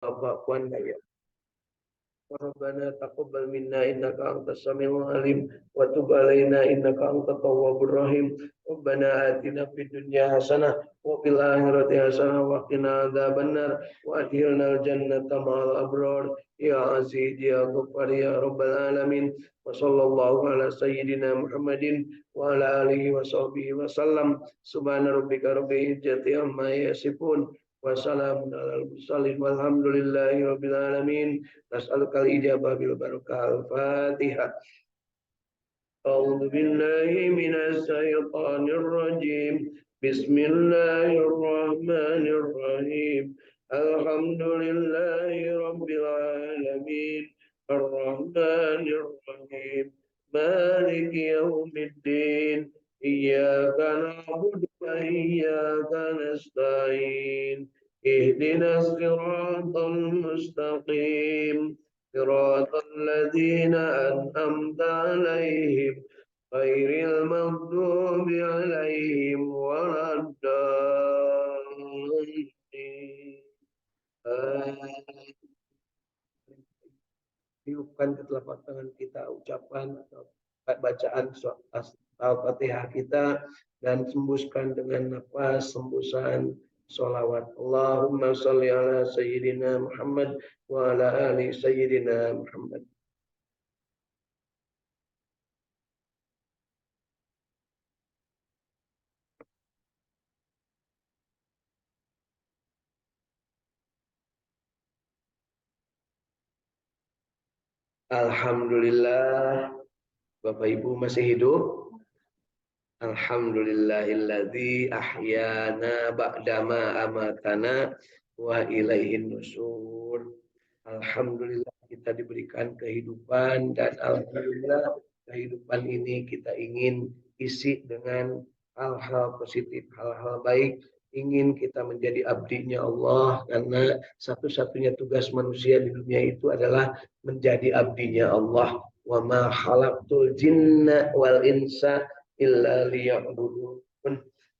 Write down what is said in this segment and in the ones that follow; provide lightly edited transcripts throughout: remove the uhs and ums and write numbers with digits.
Puan ya. Rabbana taqabbal minna innaka antas samiul alim wa tub alaina innaka antat tawwabur rahim. Rabbana atina fid dunya hasanah wa fil akhirati hasanah wa qina adzabannar wa adkhilnal jannata ma'al abrar ya aziz ya ghaffar ya rabbal alamin. Wa sallallahu ala sayyidina Muhammadin wa ala alihi wa sahbihi wa sallam. Subhana rabbika rabbil izzati amma yasifun. Wassalamun alal mursalin walhamdulillahi rabbil alamin. Nas'alukal ijabah bil barakah al-Fatihah. A'udzu billahi minas syaitonir rajim. Bismillahirrahmanirrahim. Alhamdulillahi rabbil alamin. Ar-Rahmanir Rahim. Maliki yaumiddin. Iyyaka na'budu wa iyyaka nasta'in. Ihdinas siratal mustaqim. صراط الذين أنعمت عليهم غير المغضوب عليهم ولا الضالين. Tiupkan ke telapak tangan kita ucapan atau bacaan Al-Fatihah kita dan sembuskan dengan nafas sembusan sholawat. Allahumma sholli ala sayyidina Muhammad wa ala ali sayyidina Muhammad. Alhamdulillah, Bapak Ibu masih hidup. Alhamdulillahilladzi ahyana ba'dama amatana wa ilaihin nusur. Alhamdulillah kita diberikan kehidupan dan alhamdulillah kehidupan ini kita ingin isi dengan hal-hal positif, hal-hal baik. Ingin kita menjadi abdinya Allah karena satu-satunya tugas manusia di dunia itu adalah menjadi abdinya Allah. Wa ma khalaqtul jinna wal insa illa liya'budun.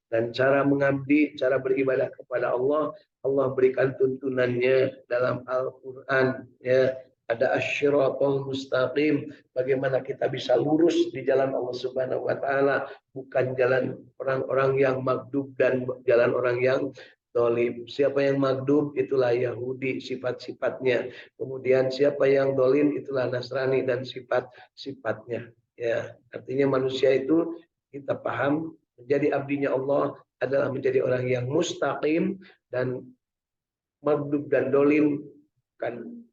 Dan cara mengabdi, cara beribadah kepada Allah, Allah berikan tuntunannya dalam Al-Quran. Ya, ada asyiratul mustaqim, bagaimana kita bisa lurus di jalan Allah Subhanahu Wa Taala, bukan jalan orang-orang yang magdub dan jalan orang yang dolim. Siapa yang magdub itulah Yahudi sifat-sifatnya. Kemudian siapa yang dolim itulah Nasrani dan sifat-sifatnya. Ya, artinya manusia itu kita paham menjadi abdinya Allah adalah menjadi orang yang mustaqim, dan magdub dan dolim kan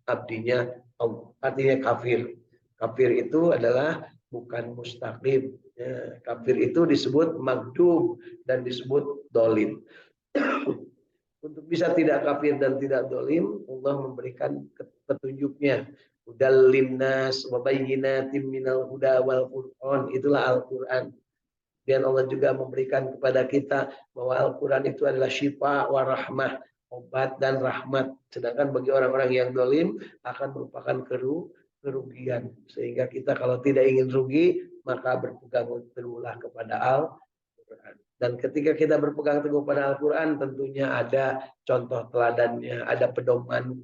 abdinya Allah. Artinya kafir. Kafir itu adalah bukan mustaqim. Ya, kafir itu disebut magdub dan disebut dolim. Untuk bisa tidak kafir dan tidak dolim, Allah memberikan petunjuknya. Hudal linnas wa bayyinatin minal huda wal furqan. Itulah Al-Quran. Dan Allah juga memberikan kepada kita bahwa Al-Quran itu adalah syifa wa rahmah, obat dan rahmat. Sedangkan bagi orang-orang yang dolim akan merupakan kerugian. Sehingga kita kalau tidak ingin rugi, maka berpegang teguhlah kepada Al-Quran. Dan ketika kita berpegang teguh pada Al-Quran, tentunya ada contoh teladannya, ada pedoman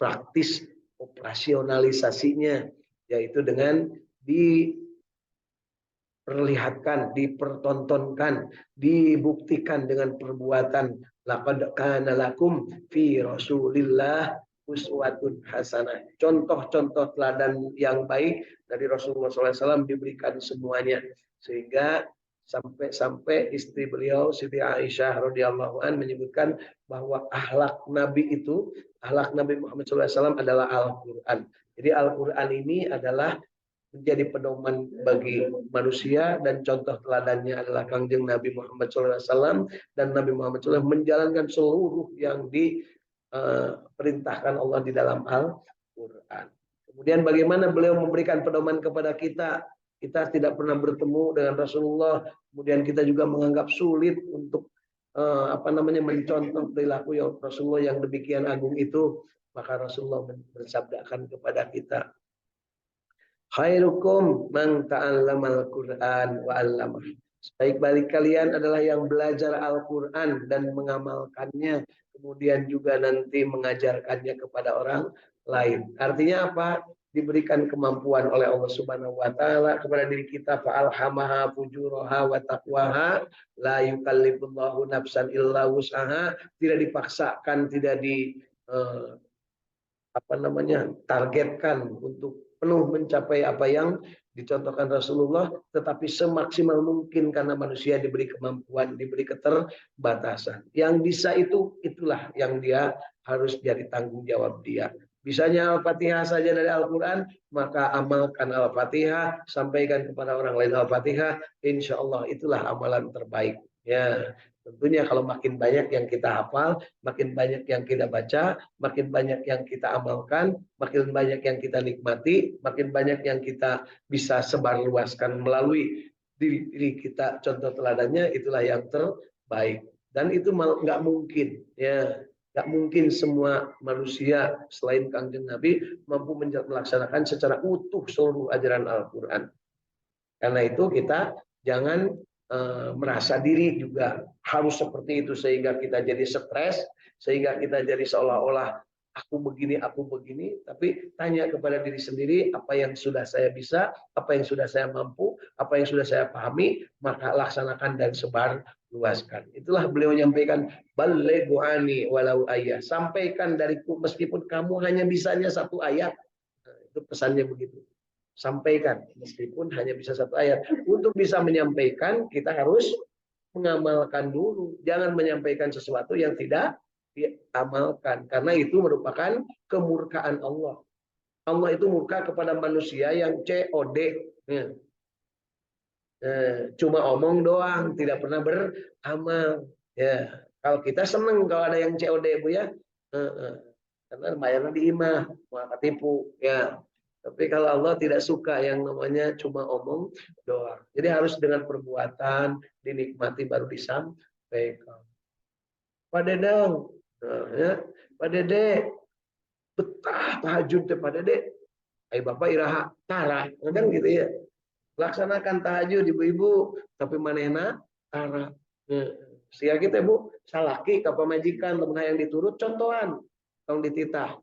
praktis operasionalisasinya, yaitu dengan diperlihatkan, dipertontonkan, dibuktikan dengan perbuatan. Laqad kana lakum fi Rasulillah uswatun hasanah. Contoh-contoh teladan yang baik dari Rasulullah SAW diberikan semuanya, sehingga sampai istri beliau Siti Aisyah radhiyallahu an menyebutkan bahwa akhlak Nabi itu, akhlak Nabi Muhammad SAW adalah Al-Quran. Jadi Al-Quran ini adalah menjadi pedoman bagi manusia, dan contoh teladannya adalah Kangjeng Nabi Muhammad SAW, dan Nabi Muhammad SAW menjalankan seluruh yang diperintahkan Allah di dalam Al-Quran. Kemudian bagaimana beliau memberikan pedoman kepada kita. Kita tidak pernah bertemu dengan Rasulullah, kemudian kita juga menganggap sulit untuk mencontoh perilaku Rasulullah yang demikian agung itu, maka Rasulullah bersabdakan kepada kita, khairukum man ta'allamal Qur'an wa 'allamah. Sebaik-baik kalian adalah yang belajar Al-Quran dan mengamalkannya, kemudian juga nanti mengajarkannya kepada orang lain. Artinya apa? Diberikan kemampuan oleh Allah Subhanahu wa taala kepada diri kita, fa'alhamaha fujuraha wa taqwaha, la yukallifullahu nafsan illa wus'aha, tidak dipaksakan, tidak di targetkan untuk penuh mencapai apa yang dicontohkan Rasulullah, tetapi semaksimal mungkin karena manusia diberi kemampuan, diberi keterbatasan. Yang bisa itulah yang dia harus jadi tanggung jawab dia. Bisanya Al-Fatihah saja dari Al-Quran, maka amalkan Al-Fatihah, sampaikan kepada orang lain Al-Fatihah, insya Allah itulah amalan terbaik. Ya, tentunya kalau makin banyak yang kita hafal, makin banyak yang kita baca, makin banyak yang kita amalkan, makin banyak yang kita nikmati, makin banyak yang kita bisa sebarluaskan melalui diri kita. Contoh teladannya itulah yang terbaik. Dan itu nggak mungkin, ya, nggak mungkin semua manusia selain Kangjeng Nabi mampu melaksanakan secara utuh seluruh ajaran Al-Quran. Karena itu kita jangan merasa diri juga harus seperti itu sehingga kita jadi stres, sehingga kita jadi seolah-olah aku begini, tapi tanya kepada diri sendiri apa yang sudah saya bisa, apa yang sudah saya mampu, apa yang sudah saya pahami, maka laksanakan dan sebar luaskan. Itulah beliau menyampaikan, balighu ani walau ayat, sampaikan dariku meskipun kamu hanya bisanya satu ayat. Nah, itu pesannya begitu. Sampaikan meskipun hanya bisa satu ayat. Untuk bisa menyampaikan kita harus mengamalkan dulu. Jangan menyampaikan sesuatu yang tidak diamalkan, karena itu merupakan kemurkaan Allah. Allah itu murka kepada manusia yang COD, cuma omong doang, tidak pernah beramal. Ya, kalau kita seneng kalau ada yang COD, Bu, ya, karena bayarnya di imah, mau tipu, ya. Tapi kalau Allah tidak suka yang namanya cuma omong doang. Jadi harus dengan perbuatan, dinikmati baru disampaikan. Pak Dedang, ya, Pak Dede, betah tahajud deh Pak Dede. Ayo Bapak iraha tara, kan gitu ya. Laksanakan tahajud ibu-ibu, tapi manehna tara. Sia kita Bu, salaki ke pamajikan, temen yang diturut contohan, tong dititah.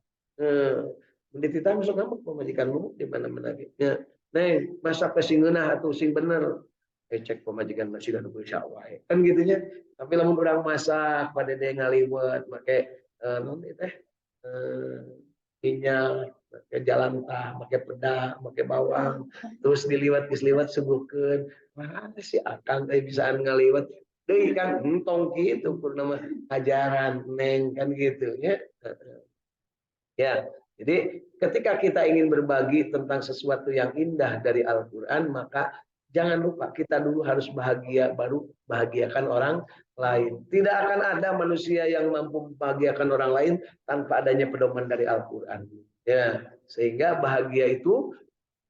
Dititah masuk kamu pemajikanmu di mana-mana ya. Neng, masa pesingeunah atuh sing bener. Cek pemajikan masih dan insyaAllah. Kan gitunya. Tapi lamun urang masak pada dia ngaliwet make non teh minyak, pakai jalan tah, pakai peda, pakai bawang, terus diliwat disliwat suguhkeun. Mana sih akang teh bisaan ngaliwet. Deui kan entong gitu purnama ajaran neng kan gitu ya. Ya, jadi ketika kita ingin berbagi tentang sesuatu yang indah dari Al-Quran, maka jangan lupa kita dulu harus bahagia, baru bahagiakan orang lain. Tidak akan ada manusia yang mampu membahagiakan orang lain tanpa adanya pedoman dari Al-Quran. Ya, sehingga bahagia itu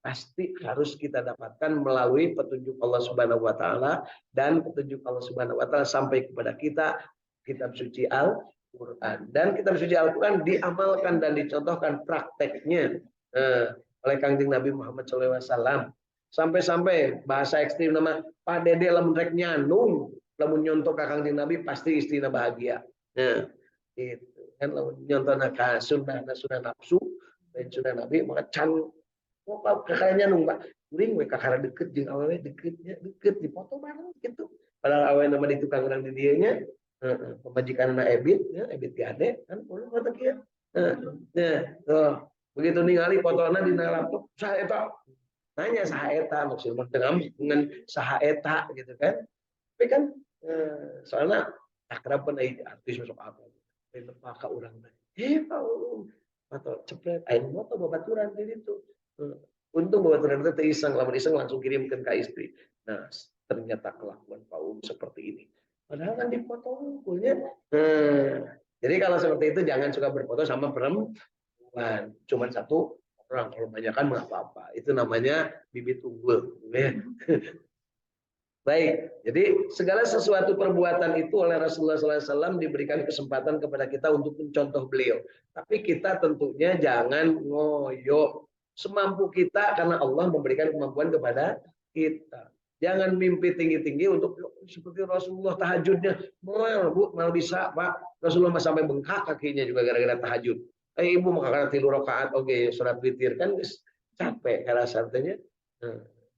pasti harus kita dapatkan melalui petunjuk Allah Subhanahu wa taala, dan petunjuk Allah Subhanahu wa taala sampai kepada kita kitab suci Al-Quran, dan kitab suci Al-Quran diamalkan dan dicontohkan prakteknya oleh Kangjeng Nabi Muhammad SAW. Sampai-sampai bahasa ekstrim nama Pak Dede lamun rek nyanung, lamun nyontoh ka Kangjeng Nabi pasti istrina bahagia. Nah, itu kan lamun nyontoh ka sunnah nafsu dan sunnah Nabi maka can kakaknya nung Pak, uring we kakara deket jeung awewe deketnya deket dipoto bareng gitu. Padahal awewe nama di tukang urang di dieunya, pemajikanna Ebit, ya, Ebit Gade kan ulun foto kieu. Nah, tuh begitu ningali fotona di laptop, saha eta? Nanya saha eta, maksudnya dengan saha eta gitu kan. Tapi kan soalnya akrab pun artis masuk apa. Nepa ka urang teh. Pak ulun atau cepet aing moto babaturan di ditu. Untung babaturan itu iseng, lamun iseng langsung kirimkan ke istri. Nah, ternyata kelakuan Pak seperti ini. Padahal kan dipoto unggulnya. Jadi kalau seperti itu jangan suka berfoto sama perempuan. Cuman satu orang, kalau banyak kan nggak apa-apa. Itu namanya bibit unggul. Baik, jadi segala sesuatu perbuatan itu oleh Rasulullah SAW diberikan kesempatan kepada kita untuk mencontoh beliau. Tapi kita tentunya jangan ngoyo semampu kita karena Allah memberikan kemampuan kepada kita. Jangan mimpi tinggi-tinggi untuk seperti Rasulullah tahajudnya. Mal bisa, Pak. Rasulullah sampai bengkak kakinya juga gara-gara tahajud. Ibu maka tidur rakaat oke surat witir kan capek karena sartanya.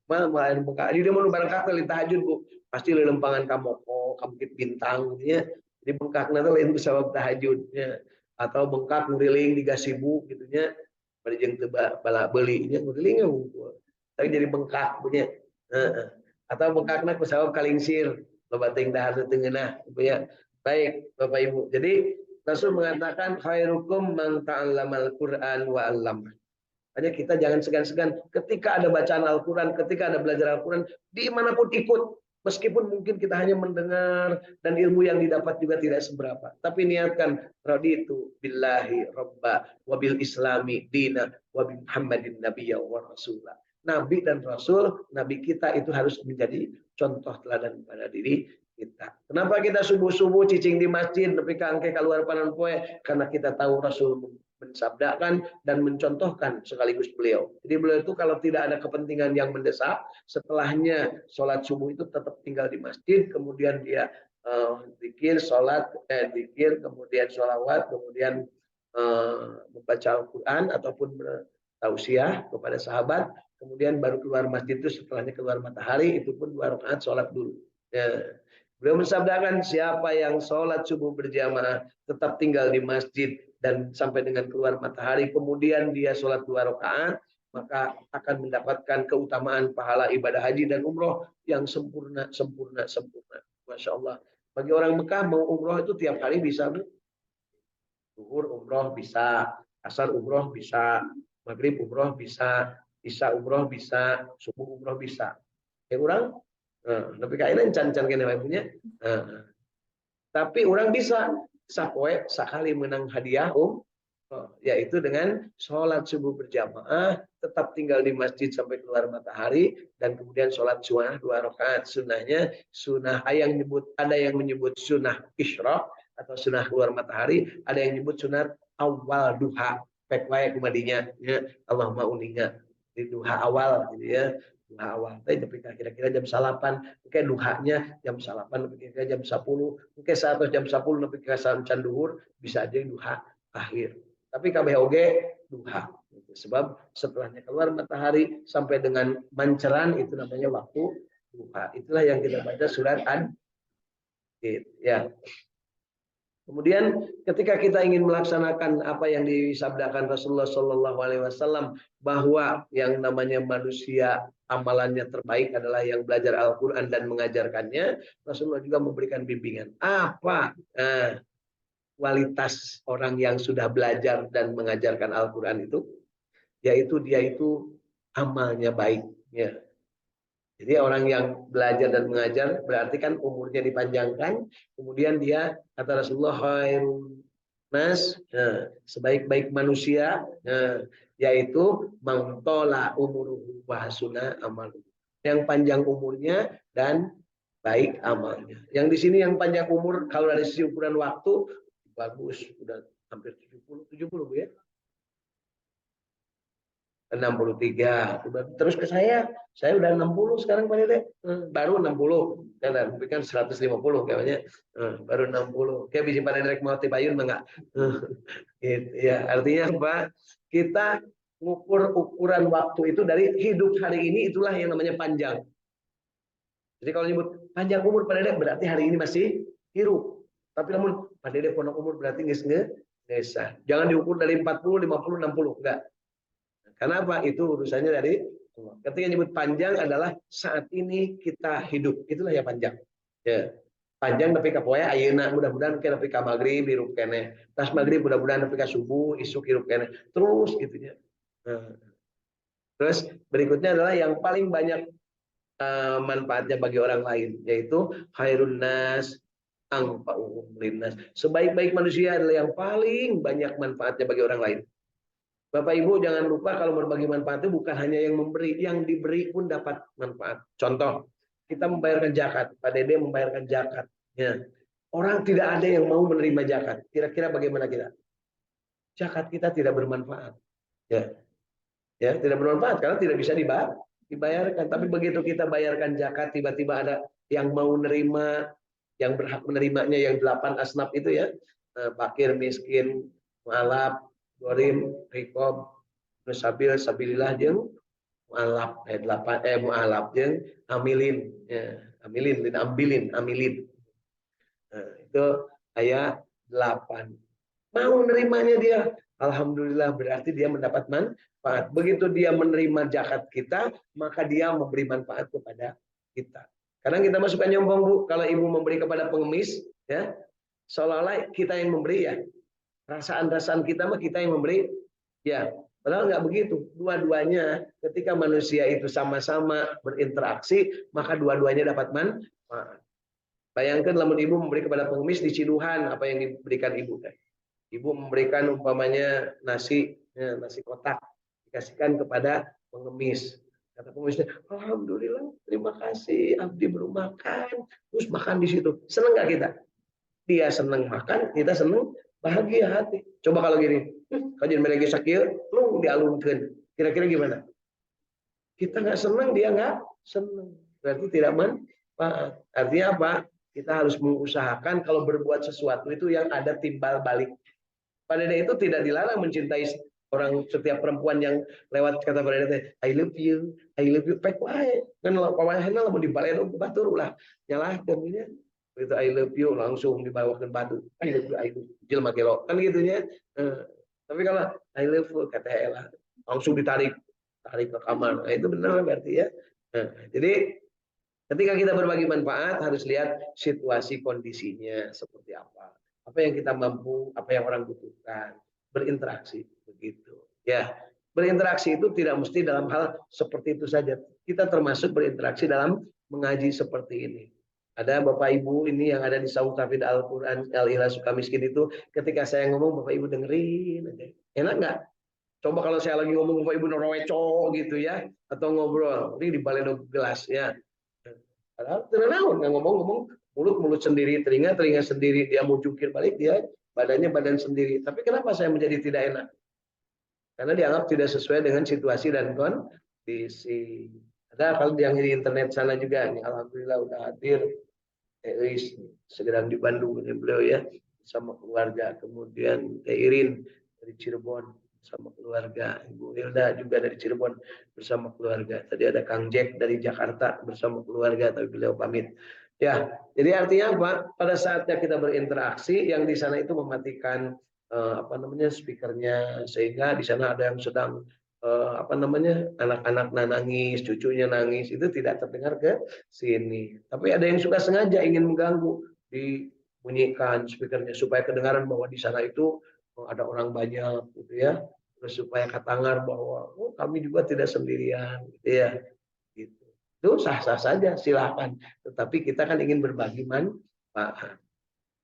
Mal bengkak. Jadi dia mau bengkak kali tahajud, Bu. Pasti lelempangan kamu kamu bintang gitu ya. Jadi bengkak nanti lain sebab tahajudnya atau bengkak nguriling 3.000 gitu nya. Bari jeung teu bala beulinya nguriling tapi jadi bengkak punya. Atau bengkakna ku sabab kalingsir loba teuing dahar teu ngeunah gitu ya. Baik Bapak Ibu. Jadi Rasul mengatakan khairukum man ta'allamal Qur'an wa 'allama. Hanya kita jangan segan-segan ketika ada bacaan Al-Qur'an, ketika ada belajar Al-Qur'an, dimanapun ikut. Meskipun mungkin kita hanya mendengar dan ilmu yang didapat juga tidak seberapa. Tapi niatkan raditu billahi robba wabil islami dina wabi Muhammadin nabiyya wa rasulah. Nabi dan Rasul, Nabi kita itu harus menjadi contoh teladan pada diri kita. Kenapa kita subuh-subuh cicing di masjid, tapi kangke keluar panan poe? Karena kita tahu Rasul mensabdakan dan mencontohkan sekaligus beliau. Jadi beliau itu kalau tidak ada kepentingan yang mendesak, setelahnya sholat subuh itu tetap tinggal di masjid, kemudian dia zikir, sholat, zikir, kemudian sholawat, kemudian membaca Al-Quran ataupun tausiah kepada sahabat. Kemudian baru keluar masjid itu setelahnya keluar matahari, itu pun 2 rakaat sholat dulu. Ya. Beliau mensabdakan siapa yang sholat subuh berjamaah tetap tinggal di masjid dan sampai dengan keluar matahari, kemudian dia sholat 2 rakaat, maka akan mendapatkan keutamaan pahala ibadah haji dan umroh yang sempurna. Masya Allah. Bagi orang Mekah mau umroh itu tiap hari bisa. Zuhur umroh bisa, asar umroh bisa, maghrib umroh bisa, isya umroh bisa, subuh umroh bisa. Ya orang, tapi kayaknya can-can kena punya. Tapi orang bisa sapoe sekali menang hadiah yaitu dengan sholat subuh berjamaah, tetap tinggal di masjid sampai keluar matahari, dan kemudian sholat sunnah 2 rakaat. Sunnahnya sunnah ada yang menyebut sunnah isyraq atau sunnah keluar matahari, ada yang menyebut sunat awal duha. Pek wae kumadinya ya Allahumma ulinya di duha awal gitu ya. Duha awal tapi kira-kira jam 8, mungkin duhanya jam 8, kira-kira jam 10, mungkin 1 jam 10 tapi kira can duhur bisa aja duha akhir. Tapi KBOG duha. Sebab setelahnya keluar matahari sampai dengan manceran itu namanya waktu duha. Itulah yang kita baca surat ya. Kemudian ketika kita ingin melaksanakan apa yang disabdakan Rasulullah Shallallahu Alaihi Wasallam bahwa yang namanya manusia amalannya terbaik adalah yang belajar Al-Quran dan mengajarkannya, Rasulullah juga memberikan bimbingan. Apa kualitas orang yang sudah belajar dan mengajarkan Al-Quran itu? Yaitu dia itu amalnya baik. Ya. Jadi orang yang belajar dan mengajar berarti kan umurnya dipanjangkan, kemudian dia kata Rasulullah khairun nas, sebaik-baik manusia, yaitu mangtola umuruhu wa hasuna amaluhu. Yang panjang umurnya dan baik amalnya. Yang di sini yang panjang umur kalau dari sisi ukuran waktu bagus, udah hampir 70 Bu ya. 63. Terus ke saya udah 60 sekarang Pak Dede. Baru 60. Tapi kan 150 kayaknya. Baru 60. Kayak bisa Pak Dede mau tibayun enggak? Gitu ya. Artinya apa? Kita ngukur ukuran waktu itu dari hidup hari ini, itulah yang namanya panjang. Jadi kalau nyebut panjang umur Pak Dede berarti hari ini masih hidup. Tapi namun Pak Dede pondok umur berarti nggak. Jangan diukur dari 40, 50, 60. Enggak. Karena apa? Itu urusannya dari Allah. Ketika nyebut panjang adalah saat ini kita hidup. Itulah ya panjang. Ya. Panjang tapi kapoe ayeuna mudah-mudahan kita tapi ka magrib hirup kene. Tas magrib mudah-mudahan tapi ka subuh isuk hirup kene. Terus gitu ya. Terus berikutnya adalah yang paling banyak manfaatnya bagi orang lain, yaitu khairun nas anfa'uhum linnas. Sebaik-baik manusia adalah yang paling banyak manfaatnya bagi orang lain. Bapak Ibu jangan lupa kalau berbagi manfaat itu bukan hanya yang memberi, yang diberi pun dapat manfaat. Contoh, kita membayarkan zakat, Pak Dede membayarkan zakat. Ya. Orang tidak ada yang mau menerima zakat. Kira-kira bagaimana kita? Zakat kita tidak bermanfaat. Ya, tidak bermanfaat karena tidak bisa dibayarkan. Tapi begitu kita bayarkan zakat, tiba-tiba ada yang mau nerima, yang berhak menerimanya, yang 8 asnaf itu ya, fakir, miskin, mualaf, gorim, rikob, nusabil, sabilillah, jeung mualaf, 8 mualaf, jeung amilin, ya, amilin, ambilin, amilin. Nah, itu ayat 8. Mau nerimanya dia, alhamdulillah, berarti dia mendapat manfaat. Begitu dia menerima zakat kita, maka dia memberi manfaat kepada kita. Kadang kita masukkan nyombong, Bu, kalau ibu memberi kepada pengemis, ya, seolah-olah kita yang memberi, ya. Rasaan-rasaan kita mah kita yang memberi, ya. Padahal nggak begitu. Dua-duanya ketika manusia itu sama-sama berinteraksi, maka dua-duanya dapat manfaat. Bayangkan lamun ibu memberi kepada pengemis di Ciduhan, apa yang diberikan ibu kan? Ibu memberikan umpamanya nasi, ya, nasi kotak, dikasihkan kepada pengemis. Kata pengemisnya, alhamdulillah, terima kasih, abdi belum makan. Terus makan di situ. Seneng nggak kita? Dia seneng makan, kita seneng, bahagia hati. Coba kalau gini, kajian mereka sakit, lu dialungkan. Kira-kira gimana? Kita nggak seneng, dia nggak seneng. Berarti tidak manfaat. Artinya apa? Kita harus mengusahakan kalau berbuat sesuatu itu yang ada timbal balik. Pada itu tidak dilarang mencintai orang, setiap perempuan yang lewat kata pada itu, I love you, pek wae. Kan pawahna lamun dibaledo batur ulah nyalahkeun nya. Itu I love you langsung dibawakan batu. I love you, jelema gelo. Kan gitunya. Tapi kalau I love you kata elah langsung tarik ke kamar. Nah, itu benar berarti ya. Jadi ketika kita berbagi manfaat harus lihat situasi kondisinya seperti apa. Apa yang kita mampu, apa yang orang butuhkan. Berinteraksi begitu. Ya, berinteraksi itu tidak mesti dalam hal seperti itu saja. Kita termasuk berinteraksi dalam mengaji seperti ini. Ada Bapak Ibu ini yang ada di Saud Tafid Al-Quran Al-Ilah Sukamiskin itu, ketika saya ngomong Bapak Ibu dengerin aja. Enak nggak? Coba kalau saya lagi ngomong Bapak Ibu noroweco gitu ya, atau ngobrol, ini di baleno gelas ya. Padahal ternaun nggak ngomong-ngomong, mulut sendiri, telinga sendiri, dia mau jungkir balik, dia badannya badan sendiri. Tapi kenapa saya menjadi tidak enak? Karena dianggap tidak sesuai dengan situasi dan kondisi. Ada kalau yang di internet sana juga, nih alhamdulillah udah hadir Eis segera di Bandung ini beliau ya sama keluarga, kemudian Teh Irin dari Cirebon sama keluarga, Ibu Hilda juga dari Cirebon bersama keluarga. Tadi ada Kang Jack dari Jakarta bersama keluarga, tapi beliau pamit. Ya, jadi artinya apa? Pada saatnya kita berinteraksi, yang di sana itu mematikan speakernya, sehingga di sana ada yang sedang anak-anak nangis, cucunya nangis, itu tidak terdengar ke sini. Tapi ada yang suka sengaja ingin mengganggu, dibunyikan speakernya supaya kedengaran bahwa di sana itu ada orang banyak, gitu ya. Terus supaya katangar bahwa kami juga tidak sendirian, gitu ya. Gitu. Itu sah-sah saja, silakan. Tetapi kita kan ingin berbagi manfaat.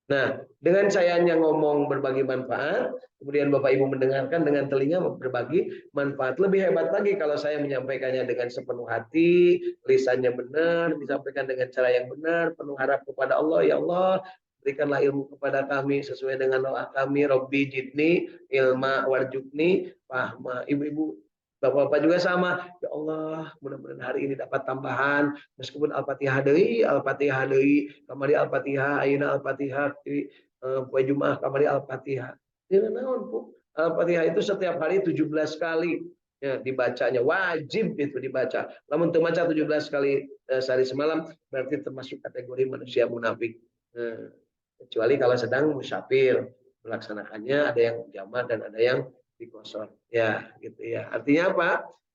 Nah, dengan saya hanya ngomong berbagi manfaat, kemudian Bapak Ibu mendengarkan dengan telinga berbagi manfaat. Lebih hebat lagi kalau saya menyampaikannya dengan sepenuh hati, lisannya benar, disampaikan dengan cara yang benar, penuh harap kepada Allah, ya Allah, berikanlah ilmu kepada kami sesuai dengan doa kami, Robbi jidni ilma warjukni fahma. Ibu-ibu, Bapak-bapak juga sama. Ya Allah, mudah-mudahan hari ini dapat tambahan. Meskipun Al-Fatihah deui, kamari Al-Fatihah, ayeuna Al-Fatihah di poe Jumaah kamari Al-Fatihah. Dina naon, Bu? Al-Fatihah itu setiap hari 17 kali ya dibacanya, wajib itu dibaca. Lamun teu maca 17 kali sehari semalam berarti termasuk kategori manusia munafik. Kecuali kalau sedang musafir, melaksanakannya ada yang jamaah dan ada yang dikosor. Ya, gitu ya. Artinya apa?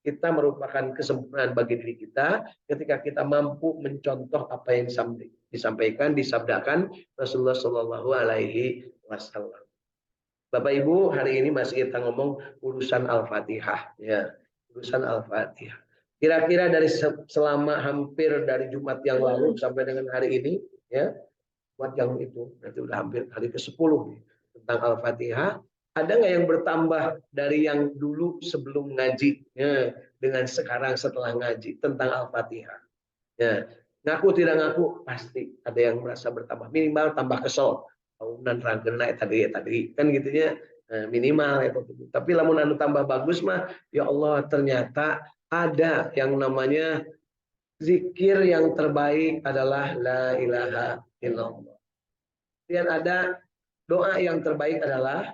Kita merupakan kesempurnaan bagi diri kita ketika kita mampu mencontoh apa yang disampaikan, disabdakan Rasulullah Shallallahu Alaihi Wasallam. Bapak Ibu, hari ini masih kita ngomong urusan Al-Fatihah, ya, urusan Al-Fatihah. Kira-kira dari selama hampir dari Jumat yang lalu sampai dengan hari ini, ya, buat yang itu berarti udah hampir kali ke-10 nih tentang Al-Fatihah. Ada nggak yang bertambah dari yang dulu sebelum ngaji ya, dengan sekarang setelah ngaji tentang Al-Fatihah? Ya, ngaku tidak ngaku pasti ada yang merasa bertambah, minimal tambah kesel. Tahunan rangkena tadi kan gitunya minimal itu. Tapi lamun anu tambah bagus mah ya Allah ternyata ada yang namanya zikir yang terbaik adalah la ilaha illallah. Kemudian ada doa yang terbaik adalah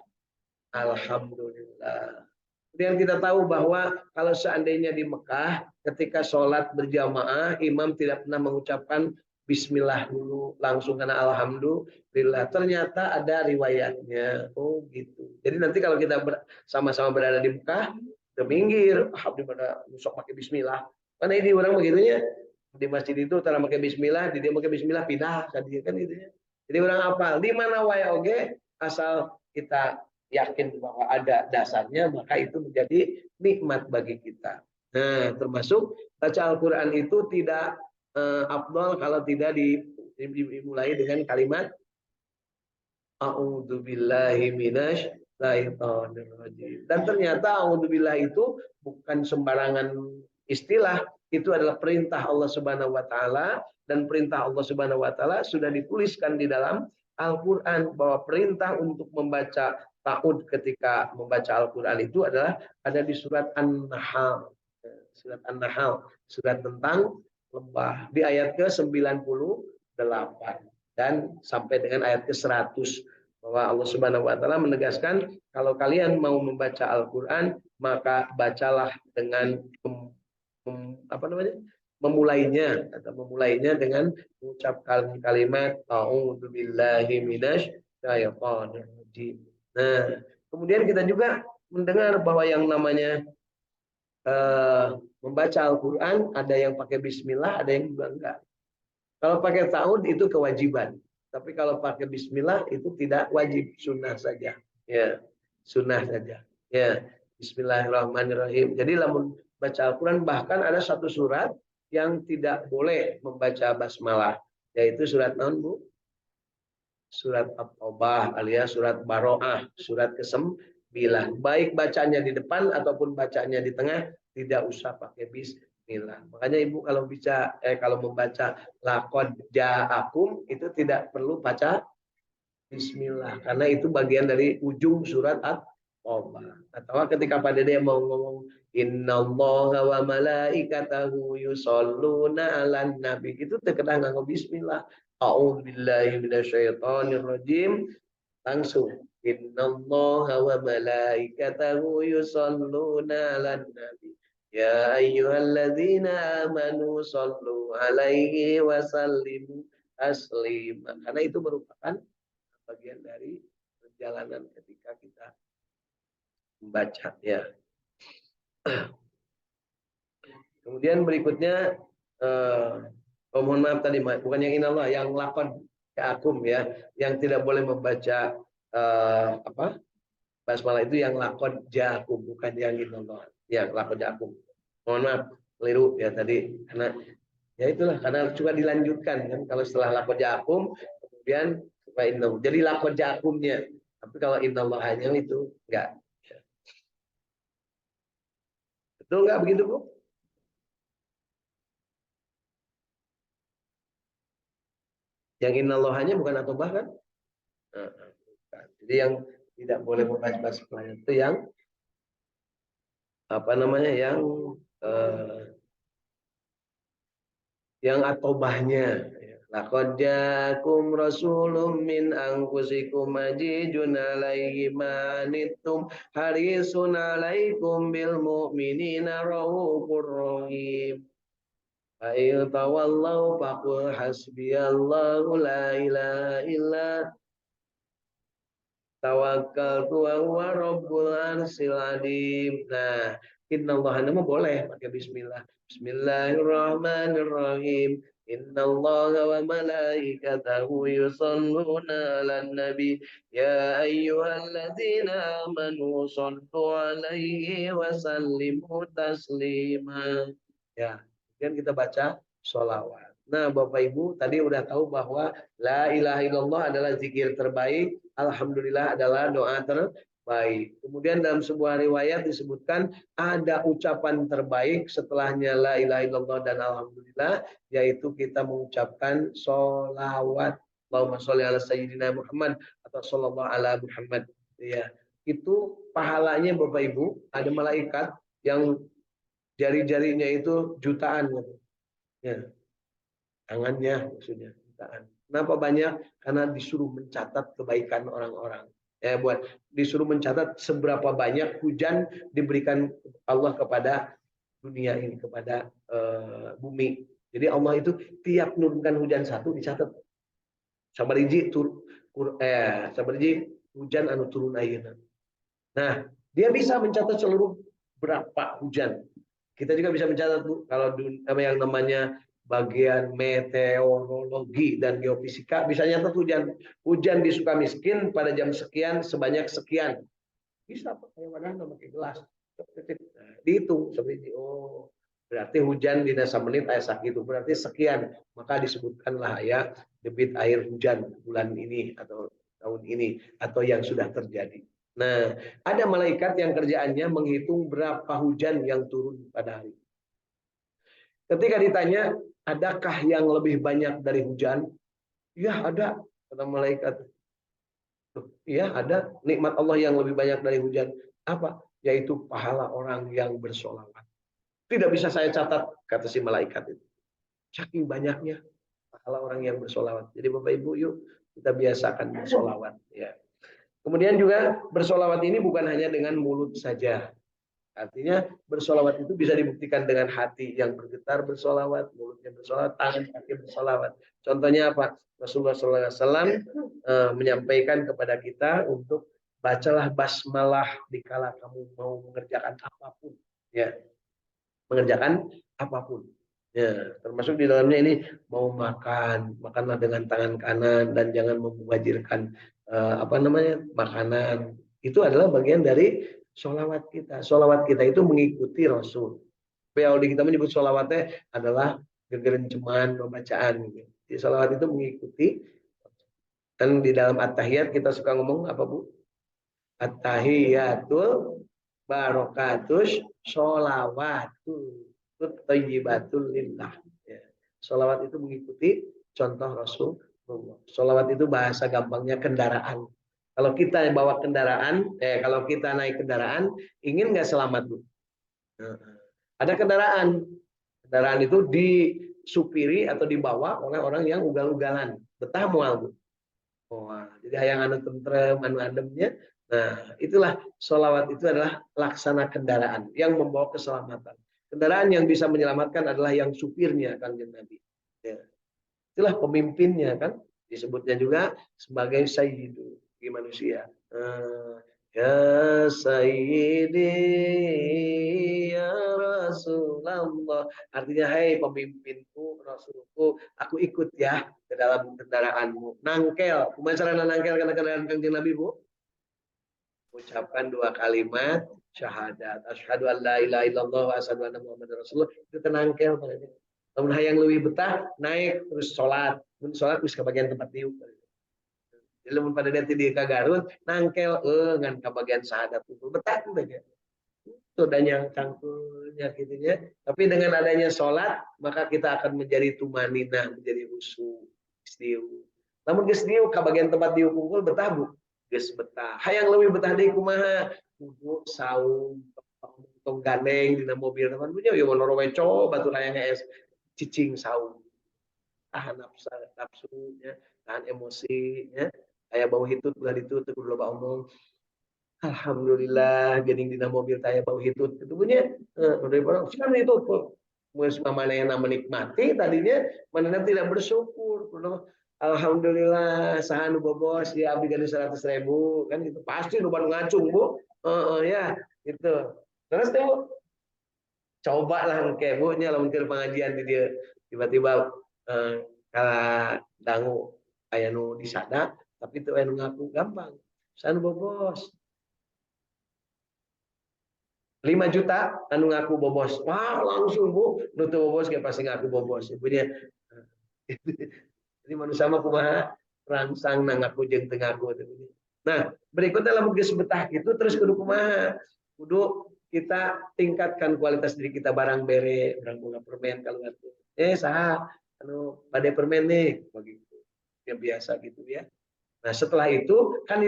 alhamdulillah. Kemudian kita tahu bahwa kalau seandainya di Mekah, ketika sholat berjamaah, imam tidak pernah mengucapkan Bismillah dulu, langsung karena Alhamdulillah. Ternyata ada riwayatnya. Oh gitu. Jadi nanti kalau kita sama-sama berada di Mekah, ke minggir, Alhamdulillah, nusuk pakai Bismillah. Karena ini orang begitunya. Di masjid itu cara pakai Bismillah, di dia pakai Bismillah pindah kan gitu ya. Jadi orang apal di mana wae oge asal kita yakin bahwa ada dasarnya, maka itu menjadi nikmat bagi kita. Nah, termasuk baca Al-Quran itu tidak afdol kalau tidak dimulai dengan kalimat A'udzubillahi minasyaitonir rajim. Dan ternyata a'udzubillah itu bukan sembarangan istilah, itu adalah perintah Allah Subhanahu wa taala, dan perintah Allah Subhanahu wa taala sudah dituliskan di dalam Al-Qur'an bahwa perintah untuk membaca ta'ud ketika membaca Al-Qur'an itu adalah ada di surat An-Nahl. Surat An-Nahl, surat tentang lembah di ayat ke-98 dan sampai dengan ayat ke-100 bahwa Allah Subhanahu wa taala menegaskan kalau kalian mau membaca Al-Qur'an maka bacalah dengan apa namanya? Memulainya dengan mengucapkan kalimat a'udzubillahi minasyaitonir rajim. Nah, kemudian kita juga mendengar bahwa yang namanya membaca Al-Quran ada yang pakai Bismillah, ada yang juga enggak. Kalau pakai ta'ud itu kewajiban, tapi kalau pakai Bismillah itu tidak wajib, sunnah saja. Ya, sunnah saja. Ya, Bismillahirrahmanirrahim. Jadi lamun baca Al-Quran bahkan ada satu surat yang tidak boleh membaca basmalah, yaitu surat non bu, surat At-Taubah alias surat Baroah, surat ke-9. Baik bacanya di depan ataupun bacanya di tengah tidak usah pakai bismillah. Makanya Ibu kalau membaca laqad ja'akum itu tidak perlu baca bismillah karena itu bagian dari ujung surat At-Taubah. Atau ketika Pak Dede mau ngomong innallaha wa malaikatahu yusholluna 'alan nabi itu terkadang nganggo bismillah. A'udzubillahi minasyaitonirrajim. Langsung innallaha wa malaikatahu yusholluna 'alan nabi. Ya ayyuhalladzina amanu shollu 'alaihi wa sallimu taslima. Karena itu merupakan bagian dari perjalanan ketika kita membaca ya. Kemudian berikutnya mohon maaf tadi bukan yang inallah, yang laqad ja'akum ya, yang tidak boleh membaca basmalah itu yang laqad ja'akum, bukan yang inallah. Ya, laqad ja'akum. Mohon maaf keliru ya tadi karena ya itulah karena juga dilanjutkan kan kalau setelah laqad ja'akum kemudian jadi laqad ja'akumnya. Tapi kalau inallah hanya itu enggak. Betul enggak begitu, Bu? Yang innallahanya bukan atau bahkan. Jadi yang tidak boleh membaca basmalah itu yang apa namanya yang atobahnya. Laqad ja'akum rasulun min anfusikum azizun 'alaihi ma anittum harisun 'alaikum bil mu'minina raufur rahim. Fa in tawallaw faqul hasbiyallahu la ilaha illa tawakkaltu wa huwa rabbul arsyil azim. Nah, innallaha nama boleh pakai bismillah. Bismillahirrahmanirrahim. Innallaha wa malaikatahu yusholluna 'alan nabi ya ayyuhalladzina amanu shallu 'alaihi wa sallimu taslima. Ya, kemudian kita baca sholawat. Nah, Bapak Ibu tadi udah tahu bahwa la ilaha illallah adalah zikir terbaik, alhamdulillah adalah doa terbaik. Kemudian dalam sebuah riwayat disebutkan ada ucapan terbaik setelahnya la ilaha illallah dan alhamdulillah, yaitu kita mengucapkan sholawat. Allahumma sholli ala sayyidina Muhammad atau shollallahu ala Muhammad. Ya, itu pahalanya Bapak Ibu ada malaikat yang Jari-jarinya itu jutaan. Ya, tangannya maksudnya jutaan. Kenapa banyak? Karena disuruh mencatat kebaikan orang-orang. Buat disuruh mencatat seberapa banyak hujan diberikan Allah kepada dunia ini, kepada bumi. Jadi Allah itu tiap nurunkan hujan satu dicatat. Sabariji sabariji hujan anu turun ayeuna. Nah, dia bisa mencatat seluruh berapa hujan. Kita juga bisa mencatat Bu, kalau yang namanya bagian meteorologi dan geofisika bisa nyatat hujan. Hujan di Sukamiskin pada jam sekian sebanyak sekian. Bisa pakai wadah pakai gelas. Nah, dihitung seperti berarti hujan di dasa menit ayat itu berarti sekian, maka disebutkanlah ya debit air hujan bulan ini atau tahun ini atau yang sudah terjadi. Nah, ada malaikat yang kerjaannya menghitung berapa hujan yang turun pada hari. Ketika ditanya, adakah yang lebih banyak dari hujan? Ya ada, kata malaikat. Iya ada, nikmat Allah yang lebih banyak dari hujan. Apa? Yaitu pahala orang yang bersolawat. Tidak bisa saya catat, kata si malaikat itu. Saking banyaknya pahala orang yang bersolawat. Jadi Bapak Ibu, yuk kita biasakan bersolawat. Ya. Kemudian juga bersolawat ini bukan hanya dengan mulut saja. Artinya bersolawat itu bisa dibuktikan dengan hati yang bergetar bersolawat, mulutnya bersolawat, tangan kaki bersolawat. Contohnya apa? Rasulullah SAW menyampaikan kepada kita untuk bacalah basmalah dikala kamu mau mengerjakan apapun. Ya, mengerjakan apapun. Ya, termasuk di dalamnya ini mau makan, makanlah dengan tangan kanan dan jangan membajirkan makanan. Itu adalah bagian dari sholawat kita. Sholawat kita itu mengikuti Rasul. Kalau kita menyebut sholawatnya adalah gegerenceman bacaan. Jadi sholawat itu mengikuti. Dan di dalam at-tahiyat kita suka ngomong apa Bu? At-tahiyatul barokatus sholawatul thayyibatul lillah. Ya. Sholawat itu mengikuti contoh Rasulullah. Sholawat itu bahasa gampangnya kendaraan. Kalau kita bawa kendaraan, kalau kita naik kendaraan, ingin nggak selamat Bu? Ada kendaraan. Kendaraan itu disupiri atau dibawa oleh orang yang ugal-ugalan. Betah mual Bu. Jadi hayang anu tentrem, anu ademnya. Nah, itulah sholawat itu adalah laksana kendaraan yang membawa keselamatan. Kendaraan yang bisa menyelamatkan adalah yang supirnya, Kanjeng Nabi. Ya. Itulah pemimpinnya kan, disebutnya juga sebagai sayyidu bagi manusia. Ya Sayyidi ya Rasulullah. Artinya, hai pemimpinku, Rasulku, aku ikut ya ke dalam kendaraanmu. Nangkel. Kumaha carana nangkel karena kendaraan Kanjeng Nabi, Bu? Ucapkan 2 kalimat syahadat. Asyhadu an la ilaha illallah wa asyhadu anna Muhammadar Rasulullah. Itu tenangkel pada dia. Namun hayang leuwih betah, naik terus salat. Mun salat geus ka bagian tempat diuk. Jadi lamun pada dia di ka Garut, nangkel ngan ka bagian syahadat itu betah tuh aja. Sudahnya cangkulnya gitu ya. Tapi dengan adanya sholat, maka kita akan menjadi tumanina, menjadi khusyuk, istiu. Namun geus diuk ka bagian tempat diuk kumpul betah Bu. Geus betah. Hayang leuwih betah deui kumaha? Kudu saum, tong gandeng dina mobil teman punya ya monor weco batur hayang es cicing saum. Tahan nafsunya, tahan emosinya. Aya bau hitut ulah ditu teu kudu loba omong. Alhamdulillah geuning dina mobil taya bau hitut itu punya daripada kan itu geus pamanehna menikmati tadinya manehna tidak bersyukur. Alhamdulillah saha nu bobos ya abdi gani 100.000 kan gitu pasti nu ban ngacung Bu. Ya gitu. Terus tuh coba lah kayak Bu nya lamun keur pengajian di dia tiba-tiba kala dangu aya nu disada tapi teu aya nu ngaku gampang. Saha nu bobos 5 juta anu ngaku bobos. Wah, langsung Bu, nu teu bobos kayak pasti ngaku bobos. Ibunya. Jadi manusia mah kumaha rangsang na ngaku jeung teu ngaku. Nah, berikutnya lamun geus betah gitu terus kudu kumaha? Kudu kita tingkatkan kualitas diri kita barang bere, barang boga permen kalau atuh. Saha anu bade permen nih begitu. Ya biasa gitu ya. Nah, setelah itu kan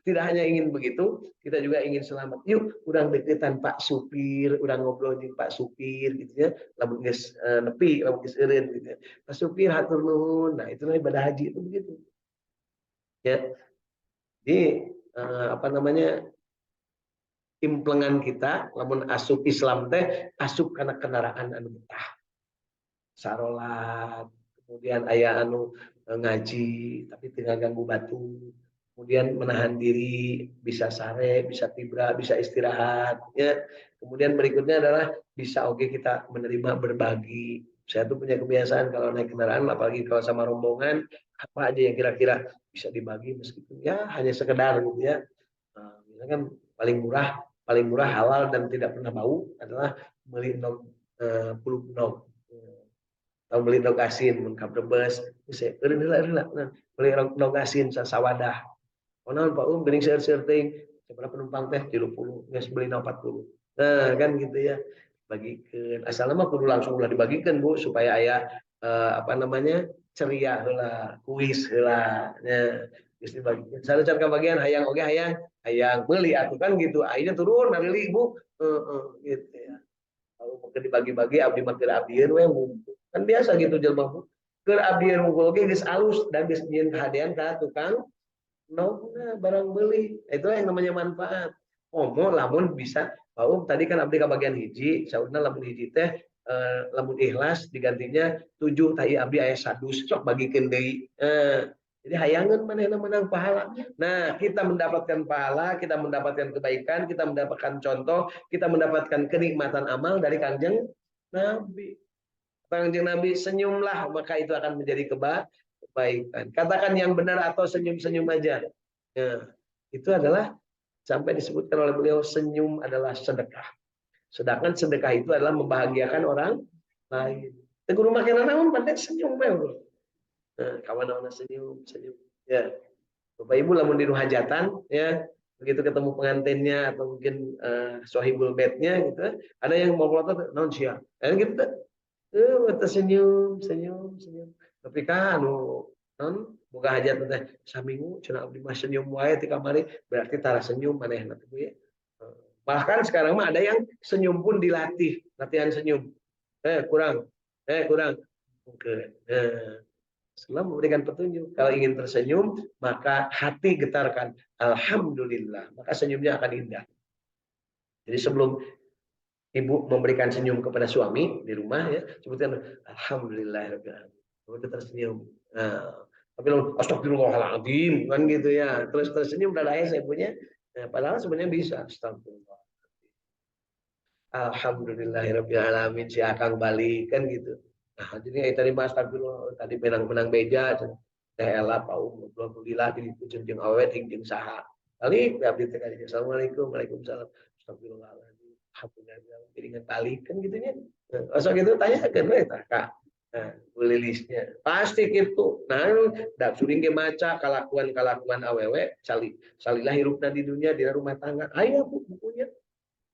Tidak hanya ingin begitu, kita juga ingin selamat. Yuk, urang deketan Pak Supir, urang ngobrol dengan Pak Supir gitu ya. Lamun geus nepi, lamun geus eureun gitu ya. Pak Supir hatur nuhun. Nah, itulah ibadah haji itu begitu. Ya. Jadi apa namanya? Implengan kita lamun asup Islam teh asup karena kendaraan anu betah. Sarolat, kemudian ayah anu ngaji tapi tinggal ganggu batu, kemudian menahan diri, bisa sare, bisa tibra, bisa istirahat ya. Kemudian berikutnya adalah bisa oke kita menerima berbagi. Saya tuh punya kebiasaan kalau naik kendaraan apalagi kalau sama rombongan apa aja yang kira-kira bisa dibagi meskipun ya hanya sekedar gitu ya. Nah, misalkan paling murah halal dan tidak pernah bau adalah beli puluh nog atau beli nog asin mun ka Brebes bisa eureun beli nog asin sasawadah. Konon Pak geuning seueur-seueur teuing sabaraha penumpang teh 30 geus beli 40. Nah kan gitu ya. Bagikeun. Asalna mah kudu langsung ulah dibagikeun Bu supaya aya apa namanya? Ceria heula, kuis heula. Nya geus dibagikeun. Sarecan kabagian hayang oge hayang, hayang meuli atuh kan gitu. Akhirnya turun nalili Bu. Heeh gitu ya. Kalau mungkin dibagi-bagi abdi mah keur abdieun we ngumpul. Kan biasa gitu jelema Bu. Keur abdieun ngumpul ge geus alus dan geus nyieun kahadean ka tukang nongna barang beli. Itu yang namanya manfaat. Omo lamun bisa tadi kan abdi bagian hiji, saudna lamun hiji teh lamun ikhlas digantinya 7 tai abdi aya sadus sok bagikeun deui. Jadi hayangan manehna menang pahala. Nah, kita mendapatkan pahala, kita mendapatkan kebaikan, kita mendapatkan contoh, kita mendapatkan kenikmatan amal dari Kanjeng Nabi. Kanjeng Nabi senyumlah maka itu akan menjadi kebaikan. Katakan yang benar atau senyum-senyum aja. Ya, itu adalah sampai disebutkan oleh beliau senyum adalah sedekah. Sedangkan sedekah itu adalah membahagiakan orang lain. Tegur makin naon pandai senyum bro. Nah, kawan orang senyum, senyum. Ya, Bapak Ibu lamun di hajatan ya, begitu ketemu pengantinnya atau mungkin sohibul bednya gitu, ada yang mau melotot non sia. Gitu senyum, senyum, senyum. Tapi kan non boga hajat teh saminggu cenah abdi mah senyum wae ti kamari berarti tara senyum manehna teh ya. Bahkan sekarang mah ada yang senyum pun dilatih, latihan senyum. Kurang. Kurang. Oke. Islam memberikan petunjuk. Kalau ingin tersenyum, maka hati getarkan. Alhamdulillah. Maka senyumnya akan indah. Jadi sebelum ibu memberikan senyum kepada suami di rumah ya sebutkan alhamdulillah udah tersenyum. Nah, tapi lo astagfirullahaladzim kan gitu ya terus tersenyum udah lah saya punya padahal sebenarnya bisa astagfirullah alhamdulillahirobbilalamin si akang balik kan gitu. Nah jadi tadi mas astagfirullah tadi menang beja teh ela pau alhamdulillah di jeung awet jeung saha kali abdi teh assalamualaikum waalaikumsalam astagfirullahaladzim piringan balik kan gitunya. Masa gitu tanya kan we kak. Nah, lilisnya pasti gitu. Nah, dak suring ge maca kalakuan awewe salilah hirupna di dunia di rumah tangga. Aya bukunya.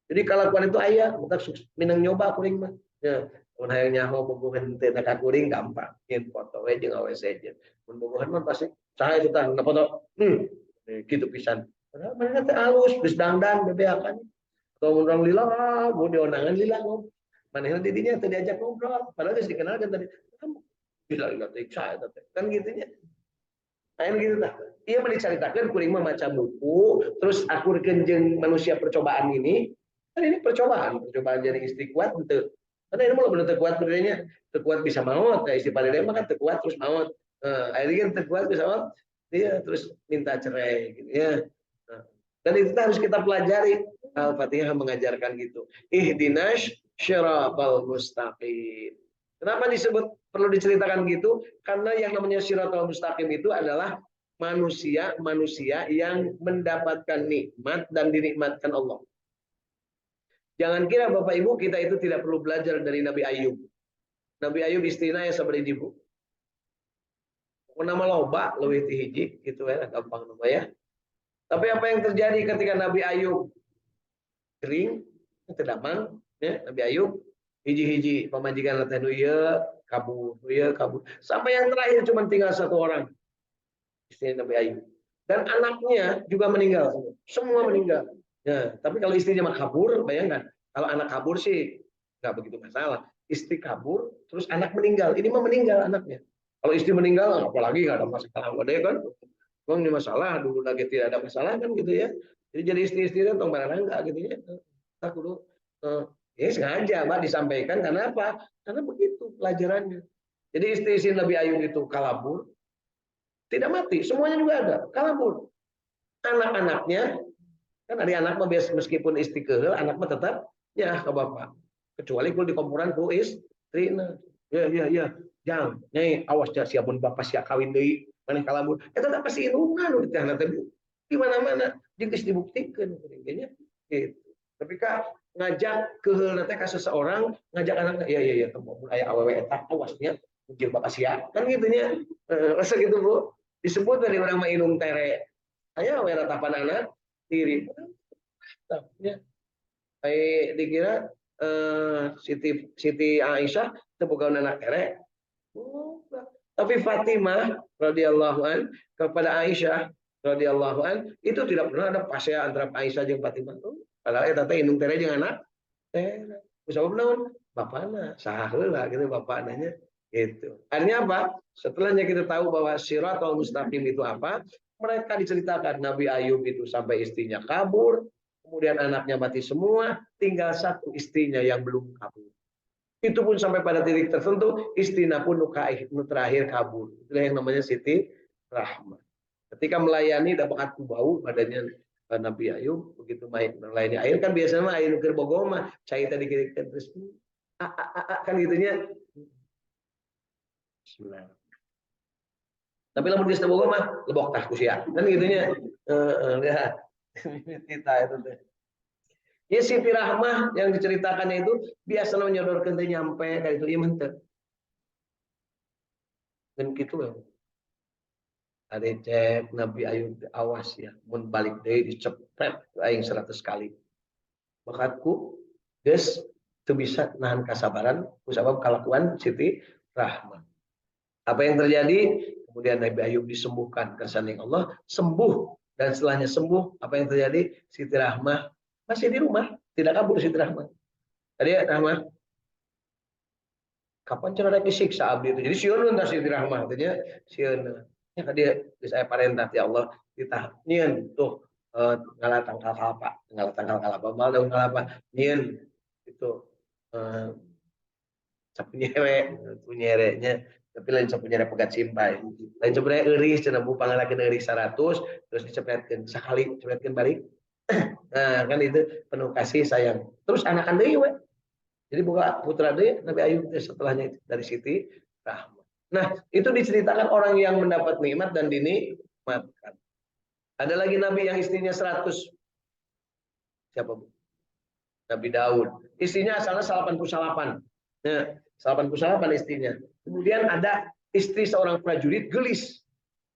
Jadi kalakuan itu aya, bukan minang nyoba kuring mah. Ya, mun hayang nyaho bogohan teh ka kuring gampang. Nyin foto we jeung awe sejen. Mun bogohan mah pasti saha eta tah foto. Gitu pisan. Padahal mereka teh alus, geus dangdang bebeakan. Kalau orang lila, mau dionangan lila ngom. Mana didinya tadi diajak ngobrol, padahal sudah dikenalkan tadi. Kamu bila lila saya kan gitunya. Lain gitu tak. Ia menceritakan kuring mah macam buku, terus aku kenjeng manusia percobaan ini. Kan ini percobaan jadi istri kuat gitu. Karena ini mau benar terkuat berdirinya, terkuat bisa maut. Nah, istri pada dia kan terkuat terus maut. Akhirnya kan terkuat bisa maut, dia terus minta cerai gitu ya. Dan itu harus kita pelajari. Al-Fatihah mengajarkan gitu. Ihdinas syiratal mustaqim. Kenapa disebut perlu diceritakan gitu? Karena yang namanya syiratal mustaqim itu adalah manusia yang mendapatkan nikmat dan dinikmatkan Allah. Jangan kira Bapak Ibu kita itu tidak perlu belajar dari Nabi Ayub. Nabi Ayub istrina ya sabari ibu. Nama loba leuwih ti hiji gitu ya gampang nama ya. Tapi apa yang terjadi ketika Nabi Ayub kering terdamang ya Nabi Ayub hiji-hiji pemajikan teh nu ieu kabur sampai yang terakhir cuma tinggal satu orang istri Nabi Ayub dan anaknya juga meninggal, semua meninggal. Ya, tapi kalau istrinya mah kabur, bayangkan kalau anak kabur sih nggak begitu masalah. Istri kabur, terus anak meninggal, ini mah meninggal anaknya. Kalau istri meninggal, apalagi nggak ada masalah, ada kan? Bang ini masalah, dulu lagi tidak ada masalah kan gitu ya. Jadi istri-istri itu tong barang enggak gitu ya. Aku dulu ya sengaja Mbak disampaikan karena apa? Karena begitu pelajarannya. Jadi istri-istri Nabi Ayub itu kalabur, tidak mati, semuanya juga ada, kalabur. Anak-anaknya kan ada anak mah meskipun istri kehel, anak mah tetap ya ke bapak. Kecuali kalau di komporan ku istri. Ya, jangan. Nyai awas ya siapun bapak siap kawin deui maneh kalabur. Eta teh pasti ilungan di teh teh di mana-mana jeung geus dibuktikan kayaknya gitu. Tapi kak ngajak keheul teh ka seseorang, ngajak anak ya temu aya awewe eta awasnya jeung bapak siap. Kan gitu nya. Rasa gitu Bu. Disebut dari orang mah ilung tere. Aya we ratapan anak diri. Ya. Kayak dikira Siti Siti Aisyah bukan anak erek. Oh, tapi Fatimah radhiyallahu an kepada Aisyah radhiyallahu an itu tidak pernah ada pasya antara Aisyah dan Fatimah. Padahal eta teh indung tere jeung anak tere. Sabab naon? Bapana saheula gitu bapak nanya gitu. Artinya apa? Setelahnya kita tahu bahwa Siratal Mustaqim itu apa? Mereka diceritakan Nabi Ayub itu sampai istrinya kabur, kemudian anaknya mati semua, tinggal satu istrinya yang belum kabur. Itu pun sampai pada titik tertentu, istrinya pun terakhir kabur. Itulah yang namanya Siti Rahmah. Ketika melayani dapat bau badannya Nabi Ayub, begitu melayani air kan biasanya air nuker bogoma, cai tadi kira terus kan gitunya. Bismillah. Tapi lamun geus bogoma lebok tah kusia. Kan gitunya. Lihat. Kita itu teh. Ya Siti Rahmah yang diceritakannya itu biasa menyodorkan teh nyampe kayak itu ieu mah dan gitu ya. Ada cek Nabi Ayub awas ya, mun balik deui dicepret aing 100 kali. Bakatku geus teu bisa nahan kasabaran kusabab kalakuan Siti Rahmah. Apa yang terjadi? Kemudian Nabi Ayub disembuhkan kersane Allah, sembuh dan setelahnya sembuh, apa yang terjadi? Siti Rahmah masih di rumah, tidak kabur Siti Rahmah. Tadi ya Rahmah, kapan cara disiksa abdi itu? Jadi sieun tah Siti Rahmah tanya sieun. Ya dia saya parentah ya Allah ditah nyeun tuh ngala tangkal kalapa mal daun kalapa nyeun itu sapu nyere punyerenya tapi lain sapu nyere pegat simpai lain sebenarnya euris cenah bu pangalakeun euris 100 terus dicepretkeun sakali cepretkeun balik nah kan itu penuh kasih sayang terus anakan deui we jadi buka putra deui Nabi Ayub setelahnya itu dari Siti Rahmah. Nah itu diceritakan orang yang mendapat nikmat dan dinikmatkan. Ada lagi Nabi yang istrinya 100 siapa bu? Nabi Daud istrinya asalnya 88 ya 88 istrinya. Kemudian ada istri seorang prajurit gelis.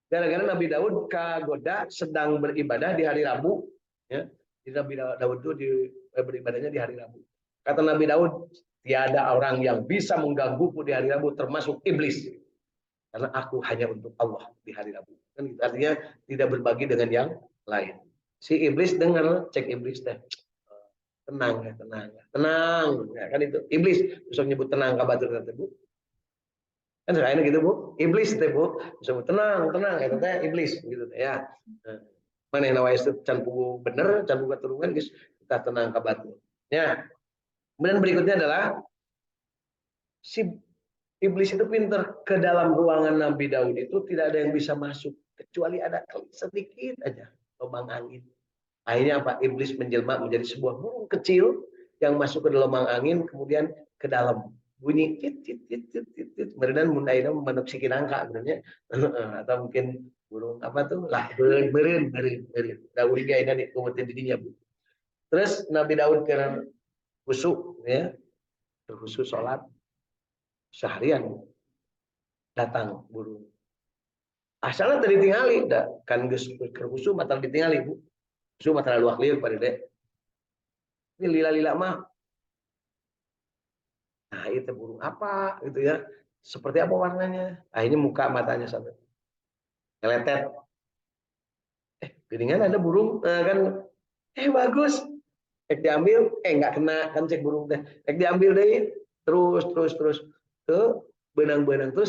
Gara-gara Nabi Daud kagoda sedang beribadah di hari Rabu. Ya. Jadi Nabi Daud itu beribadahnya di hari Rabu. Kata Nabi Daud, tiada orang yang bisa menggangguku di hari Rabu termasuk iblis. Karena aku hanya untuk Allah di hari Rabu. Kan gitu. Artinya tidak berbagi dengan yang lain. Si iblis dengar, cek iblis deh tenang ya tenang ya, kan itu iblis bisa nyebut tenang kabatur tersebut kan sekalian gitu bu iblis teh bu bisa tenang ya teh iblis gitu ya mana yang nawais can pugu bener can pugu turungan guys kita tenang kabatur ya kemudian berikutnya adalah si iblis itu pinter ke dalam ruangan Nabi Daud itu tidak ada yang bisa masuk kecuali ada sedikit aja lubang angin. Akhirnya apa? Iblis menjelma menjadi sebuah burung kecil yang masuk ke dalam angin, kemudian ke dalam bunyi tit tit tit tit tit tit. Kemudian mundaina menepsikin angka sebenarnya atau mungkin burung apa tuh lah beren. Daud ini di kemudian didinya bu. Terus Nabi Daud kena khusyuk ya, khusyuk sholat seharian datang burung. Asalnya tadi tinggali, kan geus khusyuk matal ditinggali bu. Khusyuk matal luak liur pada dek. Ini lila-lila mah. Nah, itu burung apa gitu ya. Seperti apa warnanya? Nah, ini muka matanya sampai. Keletet. Geningan ada burung kan bagus. Diambil nggak kena kan cek burung teh. Diambil deh terus ke benang-benang terus